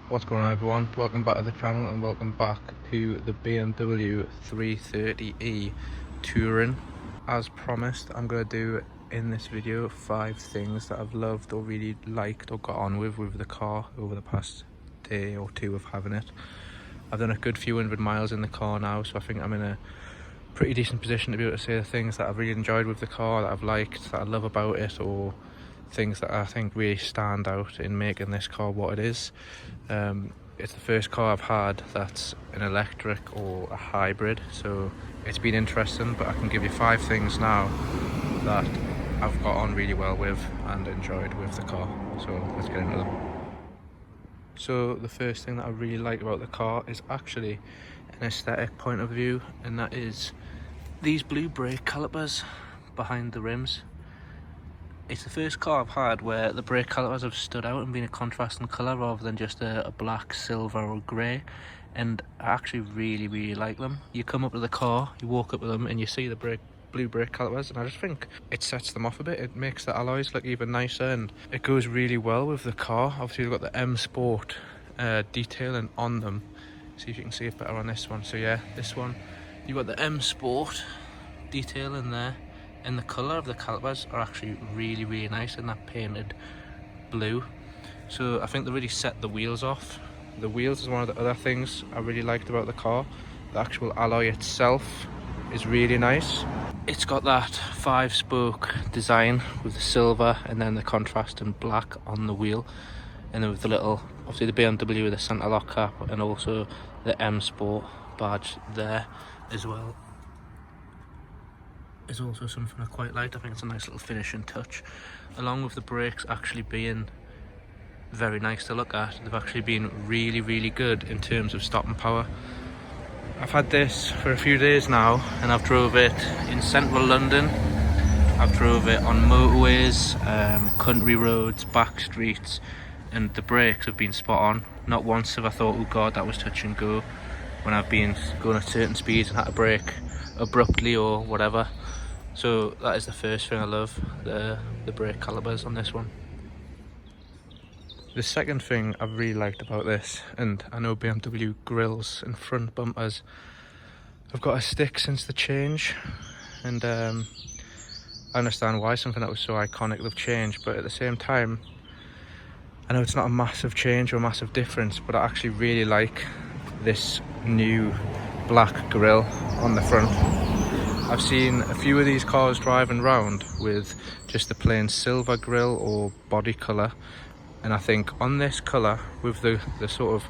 What's going on, everyone? Welcome back to the channel and welcome back to the BMW 330e touring. As promised, I'm going to do in this video 5 things that I've loved or really liked or got on with the car over the past day or two of having it. I've done a good few hundred miles in the car now, so I think I'm in a pretty decent position to be able to say the things that I've really enjoyed with the car, that I've liked, that I love about it, or things that I think really stand out in making this car what it is. It's the first car I've had that's an electric or a hybrid, so it's been interesting, but I can give you 5 things now that I've got on really well with and enjoyed with the car. So let's get into them. So the first thing that I really like about the car is actually an aesthetic point of view, and that is these blue brake calipers behind the rims. It's the first car I've had where the brake calipers have stood out and been a contrasting colour rather than just a black, silver or grey, and I actually really like them. You come up to the car, you walk up with them and you see the blue brake calipers, and I just think it sets them off a bit. It makes the alloys look even nicer and it goes really well with the car. Obviously we've got the M Sport detailing on them. See if you can see it better on this one. So yeah, this one, you've got the M Sport detailing there, and the colour of the calipers are actually really nice in that painted blue. So I think they really set the wheels off. The wheels is one of the other things I really liked about the car. The actual alloy itself is really nice. It's got that 5-spoke design with the silver and then the contrast in black on the wheel, and then with the little, obviously the BMW with the centre lock cap, and also the M Sport badge there as well. Is also something I quite liked. I think it's a nice little finishing touch, along with the brakes actually being very nice to look at. They've actually been really good in terms of stopping power. I've had this for a few days now, and I've drove it in central London, I've drove it on motorways, country roads, back streets, and the brakes have been spot on. Not once have I thought, oh god, that was touch and go, when I've been going at certain speeds and had to brake abruptly or whatever. So that is the first thing I love, the brake calipers on this one. The second thing I've really liked about this, and I know BMW grills and front bumpers have got a stick since the change, and I understand why, something that was so iconic they've changed, but at the same time I know it's not a massive change or a massive difference, but I actually really like this new black grille on the front. I've seen a few of these cars driving around with just the plain silver grille or body colour, and I think on this colour with the sort of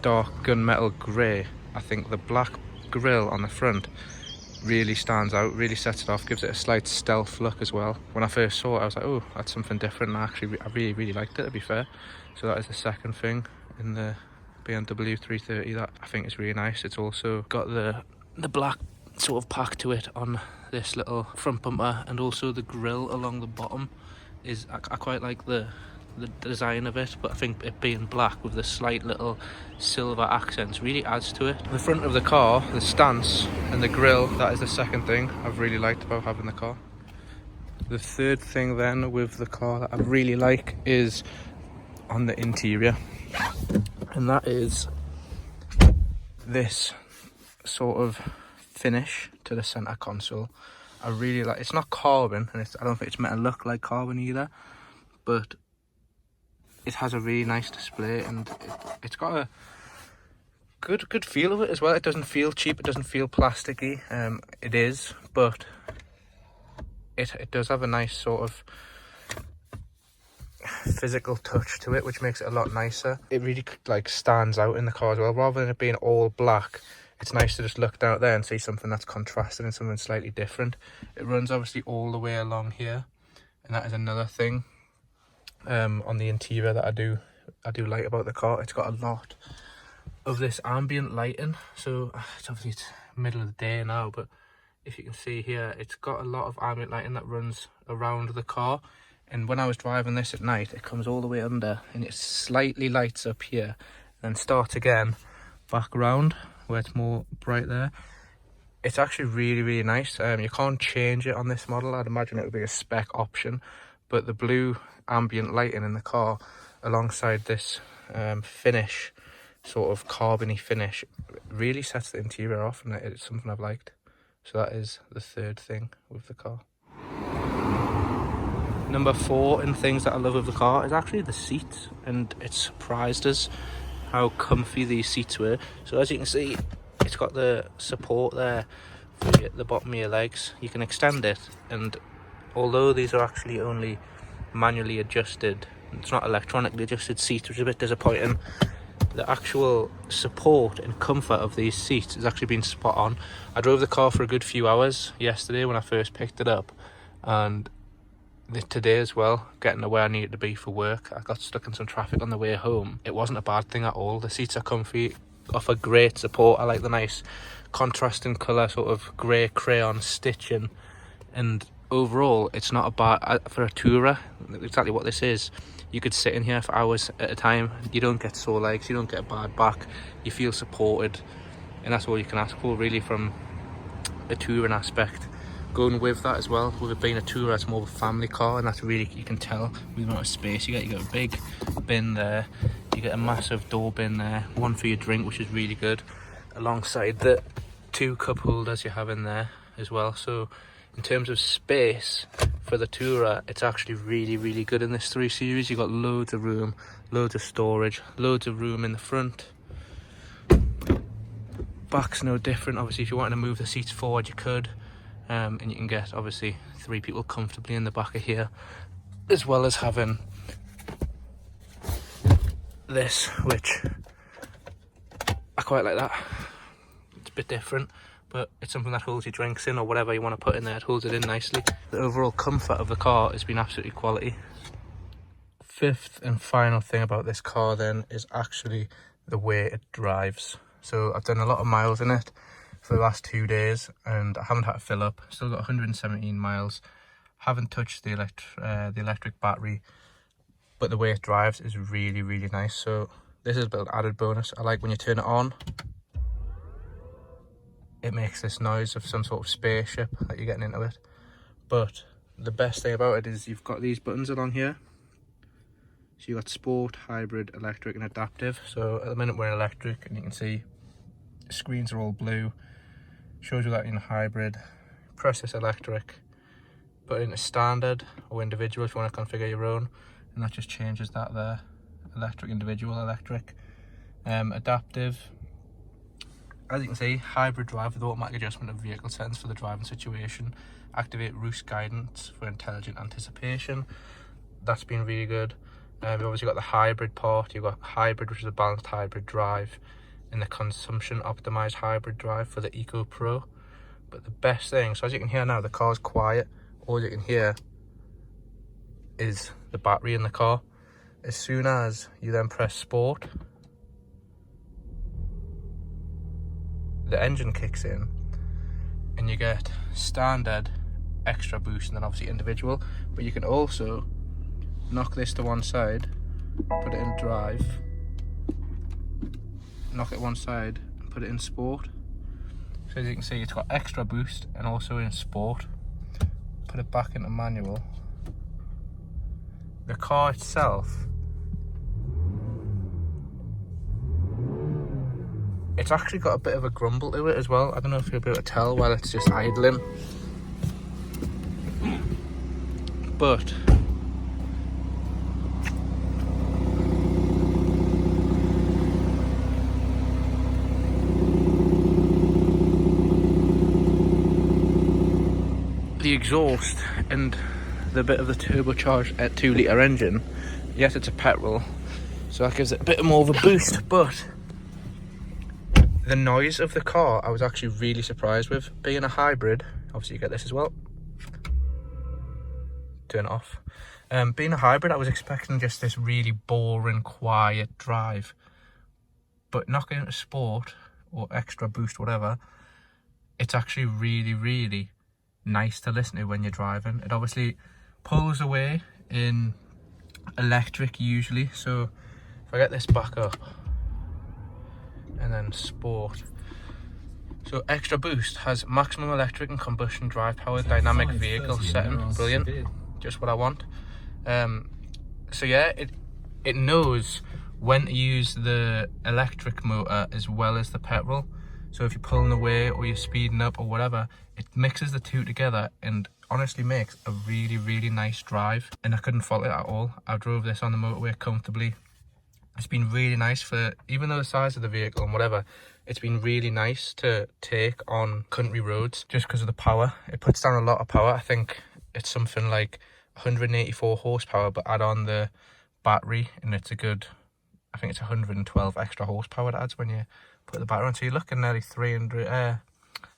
dark gunmetal grey, I think the black grille on the front really stands out, really sets it off, gives it a slight stealth look as well. When I first saw it I was like, oh, that's something different, and I really liked it, to be fair. So that is the second thing in the BMW 330 that I think is really nice. It's also got the black sort of pack to it on this little front bumper, and also the grille along the bottom is, I quite like the design of it, but I think it being black with the slight little silver accents really adds to it. The front of the car, the stance and the grille, that is the second thing I've really liked about having the car. The third thing then with the car that I really like is on the interior, and that is this sort of finish to the center console. I really like, it's not carbon, and I don't think it's meant to look like carbon either, but it has a really nice display, and it's got a good feel of it as well. It doesn't feel cheap, it doesn't feel plasticky. It is, but it does have a nice sort of physical touch to it, which makes it a lot nicer. It really like stands out in the car as well, rather than it being all black. It's nice to just look down there and see something that's contrasted and something slightly different. It runs obviously all the way along here, and that is another thing on the interior that I do like about the car. It's got a lot of this ambient lighting, so it's obviously middle of the day now, but if you can see here, it's got a lot of ambient lighting that runs around the car, and when I was driving this at night, it comes all the way under and it slightly lights up here, then starts again back around where it's more bright there. It's actually really nice. You can't change it on this model. I'd imagine it would be a spec option, but the blue ambient lighting in the car alongside this finish, sort of carbony finish, really sets the interior off, and it's something I've liked. So that is the third thing with the car. Number 4 in things that I love with the car is actually the seats, and it surprised us how comfy these seats were. So as you can see, it's got the support there for the bottom of your legs. You can extend it, and although these are actually only manually adjusted, it's not electronically adjusted seats, which is a bit disappointing. The actual support and comfort of these seats has actually been spot on. I drove the car for a good few hours yesterday when I first picked it up, and today as well, getting to where I needed to be for work. I got stuck in some traffic on the way home. It wasn't a bad thing at all. The seats are comfy, offer great support. I like the nice contrasting colour, sort of grey crayon stitching, and overall it's not a bad, for a tourer, exactly what this is. You could sit in here for hours at a time. You don't get sore legs, you don't get a bad back, you feel supported, and that's all you can ask for really from a touring aspect. Going with that as well, with it being a tourer, it's more of a family car, and that's really, you can tell with the amount of space you get. You got a big bin there, you get a massive door bin there, one for your drink, which is really good, alongside the 2 cup holders you have in there as well. So in terms of space for the tourer, it's actually really good in this 3 Series. You've got loads of room, loads of storage, loads of room in the front. Back's no different. Obviously, if you wanted to move the seats forward, you could. And you can get obviously 3 people comfortably in the back of here, as well as having this, which I quite like that. It's a bit different, but it's something that holds your drinks in or whatever you want to put in there. It holds it in nicely. The overall comfort of the car has been absolutely quality. 5th and final thing about this car then is actually the way it drives. So I've done a lot of miles in it for the last 2 days, and I haven't had to fill up. Still got 117 miles. Haven't touched the electric battery, but the way it drives is really nice. So this is a bit of added bonus. I like when you turn it on, it makes this noise of some sort of spaceship that you're getting into it. But the best thing about it is you've got these buttons along here. So you've got sport, hybrid, electric and adaptive. So at the minute we're in electric, and you can see screens are all blue. Shows you that in hybrid. Press this electric, put it into standard or individual if you want to configure your own, and that just changes that there. Electric, individual, electric. Adaptive, as you can see, hybrid drive with automatic adjustment of vehicle settings for the driving situation. Activate roost guidance for intelligent anticipation. That's been really good. You've obviously got the hybrid part. You've got hybrid, which is a balanced hybrid drive, and the consumption optimized hybrid drive for the Eco Pro. But the best thing, so as you can hear now, the car's quiet. All you can hear is the battery in the car. As soon as you then press sport, the engine kicks in, and you get standard, extra boost, and then obviously individual. But you can also knock this to one side, put it in drive, knock it one side and put it in sport. So as you can see, it's got extra boost and also in sport. Put it back into manual. The car itself, it's actually got a bit of a grumble to it as well. I don't know if you'll be able to tell while it's just idling, but the exhaust and the bit of the turbocharged at 2 litre engine, yes, it's a petrol, so that gives it a bit more of a boost, but the noise of the car I was actually really surprised with. Being a hybrid, obviously you get this as well, turn it off. Being a hybrid, I was expecting just this really boring, quiet drive, but knocking into sport or extra boost, whatever, it's actually really nice to listen to when you're driving. It obviously pulls away in electric usually, so if I get this back up and then sport, so extra boost has maximum electric and combustion drive power, dynamic vehicle setting, brilliant, just what I want. So yeah, it knows when to use the electric motor as well as the petrol. So if you're pulling away or you're speeding up or whatever, it mixes the two together and honestly makes a really nice drive, and I couldn't fault it at all. I drove this on the motorway comfortably. It's been really nice for, even though the size of the vehicle and whatever, it's been really nice to take on country roads just because of the power. It puts down a lot of power. I think it's something like 184 horsepower, but add on the battery and it's a good, I think it's 112 extra horsepower it adds when you put the battery on. So you're looking nearly 300,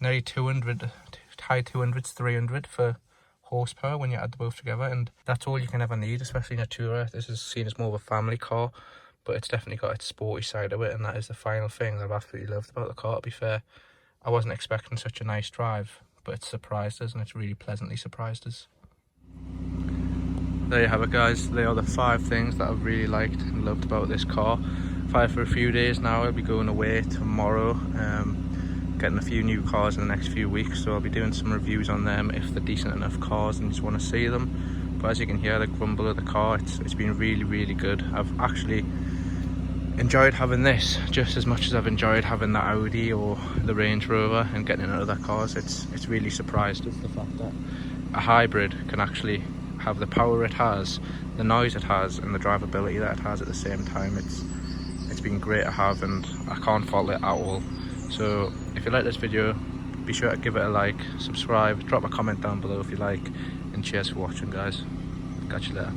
nearly 200, high 200s, 300 for horsepower when you add the both together, and that's all you can ever need, especially in a tourer. This is seen as more of a family car, but it's definitely got its sporty side of it, and that is the final thing that I've absolutely loved about the car, to be fair. I wasn't expecting such a nice drive, but it's surprised us, and it's really pleasantly surprised us. There you have it, guys. They are the 5 things that I've really liked and loved about this car. I've had it for a few days now. I'll be going away tomorrow, getting a few new cars in the next few weeks, so I'll be doing some reviews on them if they're decent enough cars and you just want to see them. But as you can hear, the grumble of the car, it's been really good. I've actually enjoyed having this just as much as I've enjoyed having the Audi or the Range Rover and getting in other cars. It's really surprised us, the fact that a hybrid can actually have the power it has, the noise it has, and the drivability that it has at the same time. It's been great to have, and I can't fault it at all. So if you like this video, be sure to give it a like, subscribe, drop a comment down below if you like, and cheers for watching, guys. Catch you later.